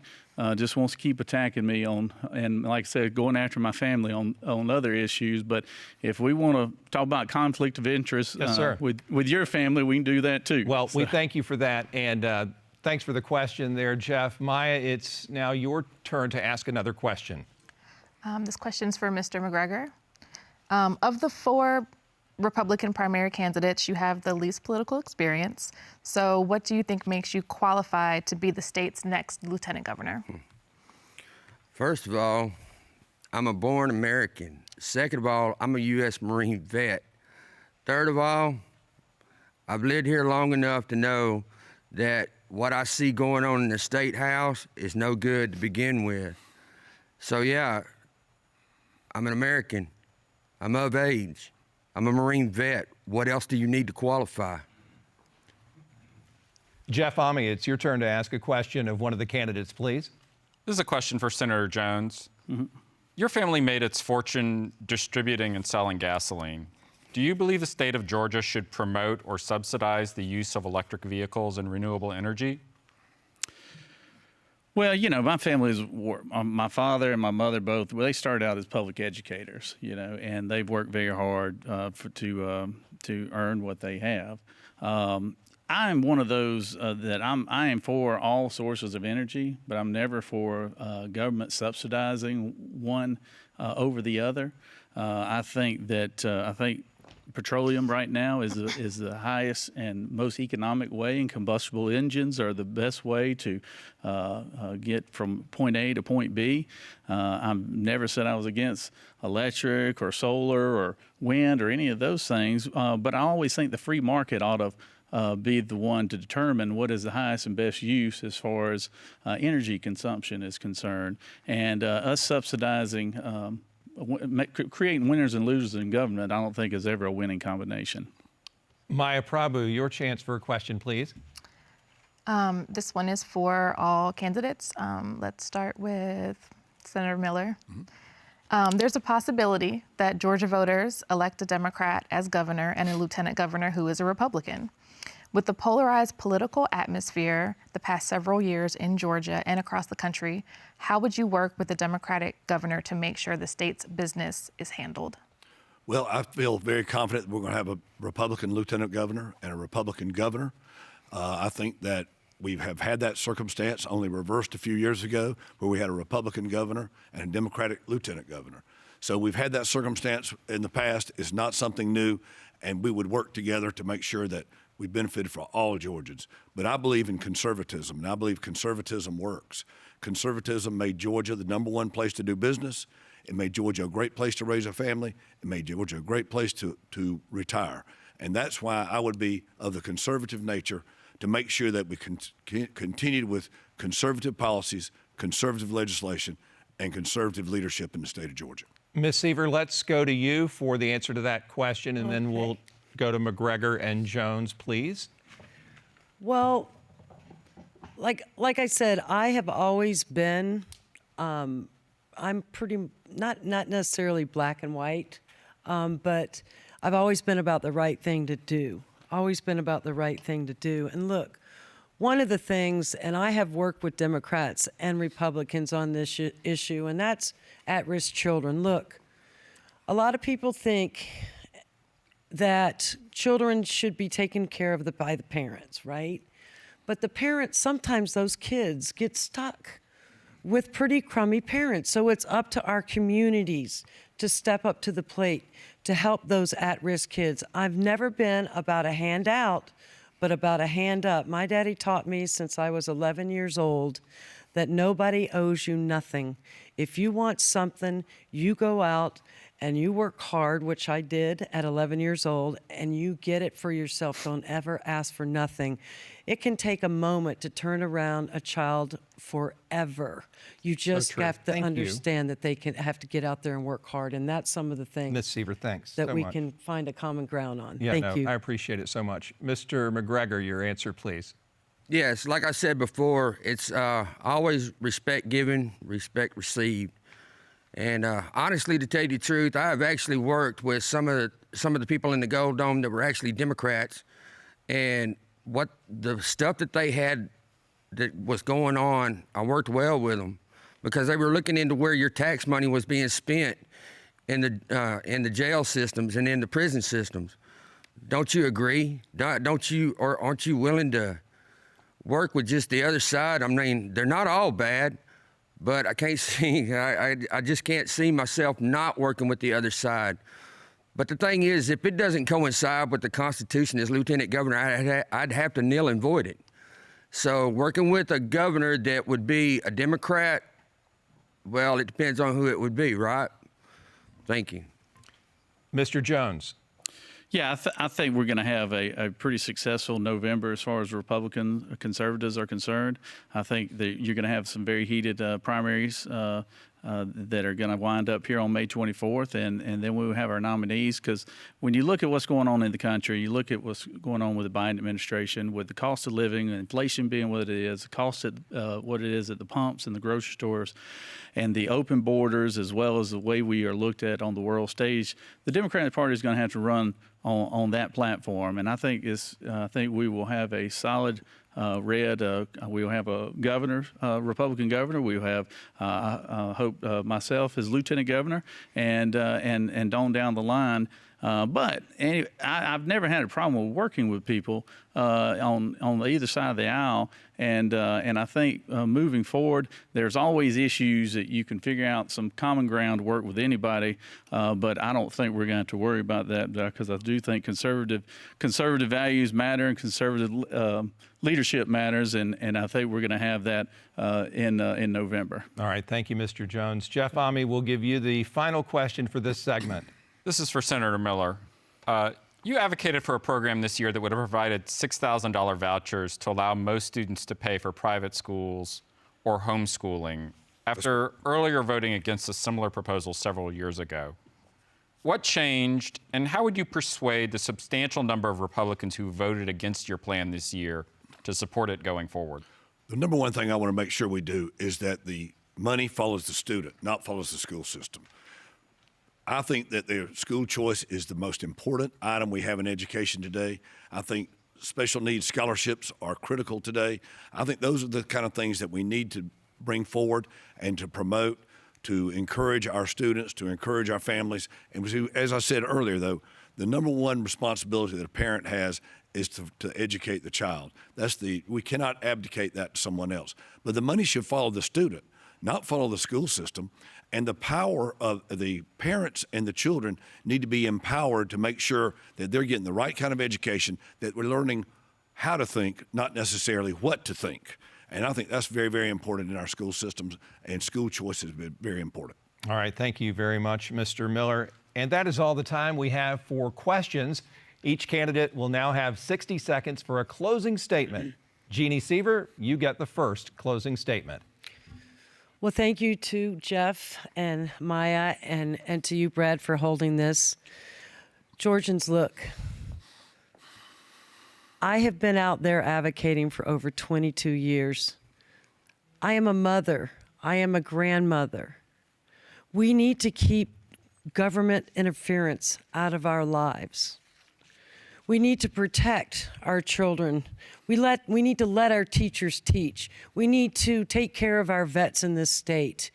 just wants to keep attacking me and like I said, going after my family on other issues. But if we want to talk about conflict of interest with your family, we can do that too. Well, we thank you for that, and thanks for the question there, Jeff. Maya, it's now your turn to ask another question. This question's for Mr. McGregor. Of the 4 Republican primary candidates, you have the least political experience. So what do you think makes you qualified to be the state's next lieutenant governor? First of all, I'm a born American. Second of all, I'm a U.S. Marine vet. Third of all, I've lived here long enough to know that what I see going on in the State House is no good to begin with. So yeah, I'm an American. I'm of age. I'm a Marine vet. What else do you need to qualify? Jeff Ami, it's your turn to ask a question of one of the candidates, please. This is a question for Senator Jones. Mm-hmm. Your family made its fortune distributing and selling gasoline. Do you believe the state of Georgia should promote or subsidize the use of electric vehicles and renewable energy? Well, you know, my family's, my father and my mother both, they started out as public educators, you know, and they've worked very hard to earn what they have. I'm one of those that I am for all sources of energy, but I'm never for government subsidizing one over the other. I think petroleum right now is the highest and most economic way, and combustible engines are the best way to get from point A to point B. I've never said I was against electric or solar or wind or any of those things, but I always think the free market ought to be the one to determine what is the highest and best use as far as energy consumption is concerned. And us subsidizing creating winners and losers in government, I don't think is ever a winning combination. Maya Prabhu, your chance for a question, please. This one is for all candidates. Let's start with Senator Miller. There's a possibility that Georgia voters elect a Democrat as governor and a lieutenant governor who is a Republican. With the polarized political atmosphere the past several years in Georgia and across the country, how would you work with the Democratic governor to make sure the state's business is handled? Well, I feel very confident that we're going to have a Republican lieutenant governor and a Republican governor. I think that we have had that circumstance only reversed a few years ago where we had a Republican governor and a Democratic lieutenant governor. So we've had that circumstance in the past. It's not something new, and we would work together to make sure that we benefited for all Georgians. But I believe in conservatism, and I believe conservatism works. Conservatism made Georgia the #1 place to do business. It made Georgia a great place to raise a family. It made Georgia a great place to retire. And that's why I would be of the conservative nature to make sure that we continue with conservative policies, conservative legislation, and conservative leadership in the state of Georgia. Ms. Seaver, let's go to you for the answer to that question, and then we'll go to McGregor and Jones, please. Well, like I said, I have always been, I'm pretty, not necessarily black and white, but I've always been about the right thing to do. Always been about the right thing to do. And look, one of the things, and I have worked with Democrats and Republicans on this issue, and that's at-risk children. Look, a lot of people think that children should be taken care of by the parents, right? But the parents, sometimes those kids get stuck with pretty crummy parents. So it's up to our communities to step up to the plate to help those at-risk kids. I've never been about a handout, but about a hand up. My daddy taught me since I was 11 years old that nobody owes you nothing. If you want something, you go out and you work hard, which I did at 11 years old, and you get it for yourself. Don't ever ask for nothing. It can take a moment to turn around a child forever. You just have to understand that they have to get out there and work hard, and that's some of the things Ms. Seaver, thanks that so we much. can find a common ground on. Yeah, Thank you. I appreciate it so much. Mr. McGregor, your answer, please. Yes, like I said before, it's always respect given, respect received. And honestly, to tell you the truth, I have actually worked with some of the people in the Gold Dome that were actually Democrats, and what the stuff that they had that was going on, I worked well with them because they were looking into where your tax money was being spent in the jail systems and in the prison systems. Don't you agree? Don't you, or aren't you willing to work with just the other side? I mean, they're not all bad, but I can't see, I just can't see myself not working with the other side. But the thing is, if it doesn't coincide with the Constitution as Lieutenant Governor, I'd have to nil and void it. So working with a governor that would be a Democrat, well, it depends on who it would be, right? Thank you. Mr. Jones. Yeah, I think we're going to have a pretty successful November as far as Republican conservatives are concerned. I think that you're going to have some very heated primaries that are going to wind up here on May 24th, and then we will have our nominees. Because when you look at what's going on in the country, you look at what's going on with the Biden administration, with the cost of living, inflation being what it is, the cost at what it is at the pumps and the grocery stores, and the open borders, as well as the way we are looked at on the world stage, the Democratic Party is going to have to run on that platform. And I think we will have a solid red. We'll have a governor, Republican governor. We'll have, I hope, myself as lieutenant governor, and on down the line. But anyway, I've never had a problem with working with people on either side of the aisle, and I think moving forward, there's always issues that you can figure out some common ground to work with anybody. But I don't think we're going to have to worry about that because I do think conservative values matter and conservative leadership matters, and I think we're going to have that in November. All right, thank you, Mr. Jones. Jeff Ame, we'll give you the final question for this segment. This is for Senator Miller. You advocated for a program this year that would have provided $6,000 vouchers to allow most students to pay for private schools or homeschooling after earlier voting against a similar proposal several years ago. What changed, and how would you persuade the substantial number of Republicans who voted against your plan this year to support it going forward? The number one thing I want to make sure we do is that the money follows the student, not follows the school system. I think that the school choice is the most important item we have in education today. I think special needs scholarships are critical today. I think those are the kind of things that we need to bring forward and to promote, to encourage our students, to encourage our families. And as I said earlier, though, the number one responsibility that a parent has is to educate the child. We cannot abdicate that to someone else. But the money should follow the student, not follow the school system. And the power of the parents and the children need to be empowered to make sure that they're getting the right kind of education, that we're learning how to think, not necessarily what to think. And I think that's very, very important in our school systems, and school choice has been very important. All right, thank you very much, Mr. Miller. And that is all the time we have for questions. Each candidate will now have 60 seconds for a closing statement. Jeanne Seaver, you get the first closing statement. Well, thank you to Jeff and Maya and to you, Brad, for holding this. Georgians, look, I have been out there advocating for over 22 years. I am a mother. I am a grandmother. We need to keep government interference out of our lives. We need to protect our children. We need to let our teachers teach. We need to take care of our vets in this state.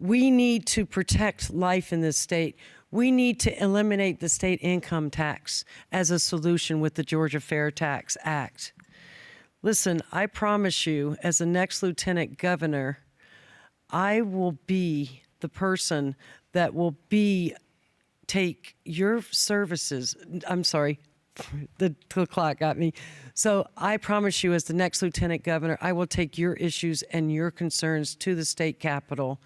We need to protect life in this state. We need to eliminate the state income tax as a solution with the Georgia Fair Tax Act. Listen, I promise you, as the next lieutenant governor, I will be the person that will take your services. I'm sorry, the clock got me. So I promise you, as the next lieutenant governor, I will take your issues and your concerns to the state capitol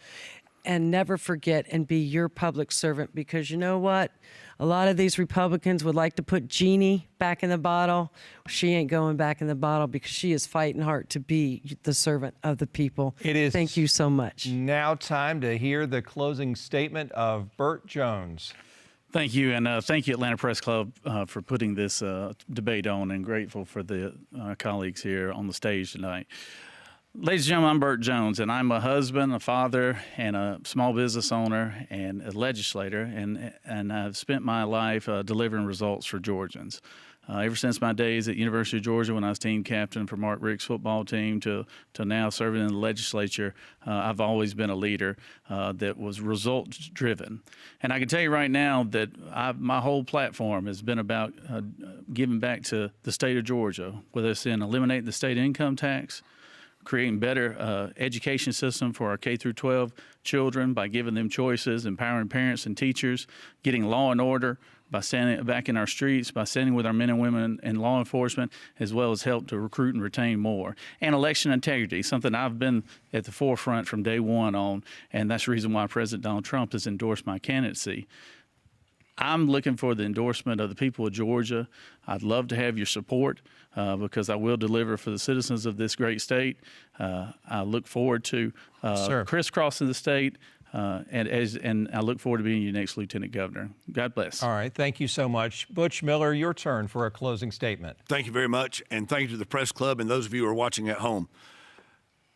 and never forget and be your public servant, because you know what? A lot of these Republicans would like to put Jeanne back in the bottle. She ain't going back in the bottle because she is fighting hard to be the servant of the people. It is. Thank you so much. Now time to hear the closing statement of Burt Jones. Thank you, and thank you, Atlanta Press Club, for putting this debate on, and grateful for the colleagues here on the stage tonight. Ladies and gentlemen, I'm Burt Jones, and I'm a husband, a father, and a small business owner, and a legislator, and I've spent my life delivering results for Georgians. Ever since my days at University of Georgia when I was team captain for Mark Richt's football team to now serving in the legislature, I've always been a leader that was results-driven. And I can tell you right now that my whole platform has been about giving back to the state of Georgia, whether it's in eliminating the state income tax, creating better education system for our K through 12 children by giving them choices, empowering parents and teachers, getting law and order by standing back in our streets, by standing with our men and women in law enforcement, as well as help to recruit and retain more. And election integrity, something I've been at the forefront from day one on, and that's the reason why President Donald Trump has endorsed my candidacy. I'm looking for the endorsement of the people of Georgia. I'd love to have your support because I will deliver for the citizens of this great state. I look forward to crisscrossing the state, and I look forward to being your next lieutenant governor. God bless. All right, thank you so much. Butch Miller, your turn for a closing statement. Thank you very much, and thank you to the press club and those of you who are watching at home.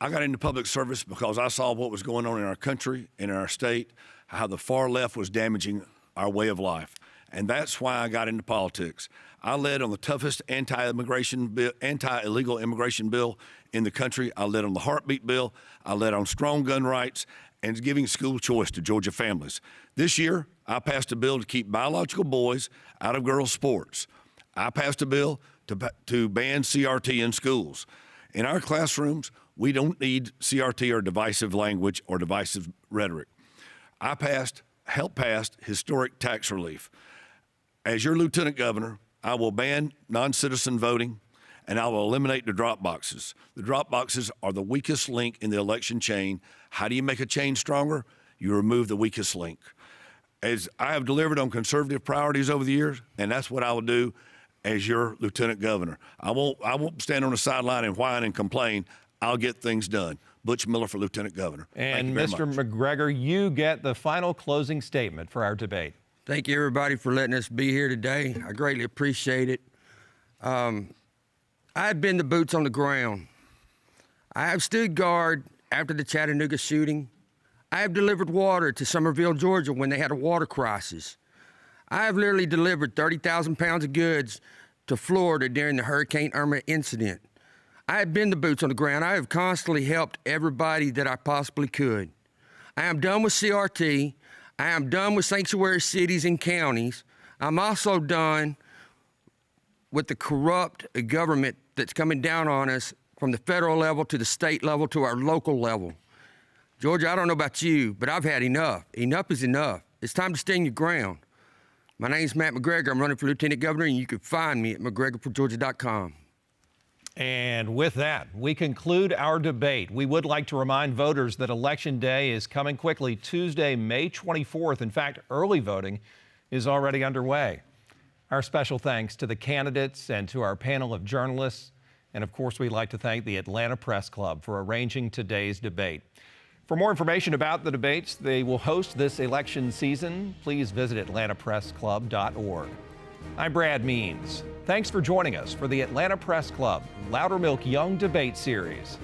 I got into public service because I saw what was going on in our country and in our state, how the far left was damaging our way of life. And that's why I got into politics. I led on the toughest anti-illegal immigration bill in the country. I led on the heartbeat bill. I led on strong gun rights and giving school choice to Georgia families. This year, I passed a bill to keep biological boys out of girls' sports. I passed a bill to ban CRT in schools. In our classrooms, we don't need CRT or divisive language or divisive rhetoric. I helped pass historic tax relief. As your lieutenant governor, I will ban non-citizen voting, and I will eliminate the drop boxes. The drop boxes are the weakest link in the election chain. How do you make a chain stronger? You remove the weakest link. As I have delivered on conservative priorities over the years, and that's what I will do as your lieutenant governor. I won't stand on the sideline and whine and complain. I'll get things done. Butch Miller for lieutenant governor. And Mr. McGregor, you get the final closing statement for our debate. Thank you, everybody, for letting us be here today. I greatly appreciate it. I have been the boots on the ground. I have stood guard after the Chattanooga shooting. I have delivered water to Summerville, Georgia when they had a water crisis. I have literally delivered 30,000 pounds of goods to Florida during the Hurricane Irma incident. I have been the boots on the ground. I have constantly helped everybody that I possibly could. I am done with CRT. I am done with sanctuary cities and counties. I'm also done with the corrupt government that's coming down on us from the federal level to the state level to our local level. Georgia, I don't know about you, but I've had enough. Enough is enough. It's time to stand your ground. My name's Mack McGregor. I'm running for Lieutenant Governor, and you can find me at McGregorforGeorgia.com. And with that, we conclude our debate. We would like to remind voters that Election Day is coming quickly, Tuesday, May 24th. In fact, early voting is already underway. Our special thanks to the candidates and to our panel of journalists. And of course, we'd like to thank the Atlanta Press Club for arranging today's debate. For more information about the debates they will host this election season, please visit atlantapressclub.org. I'm Brad Means. Thanks for joining us for the Atlanta Press Club Loudermilk Young Debate Series.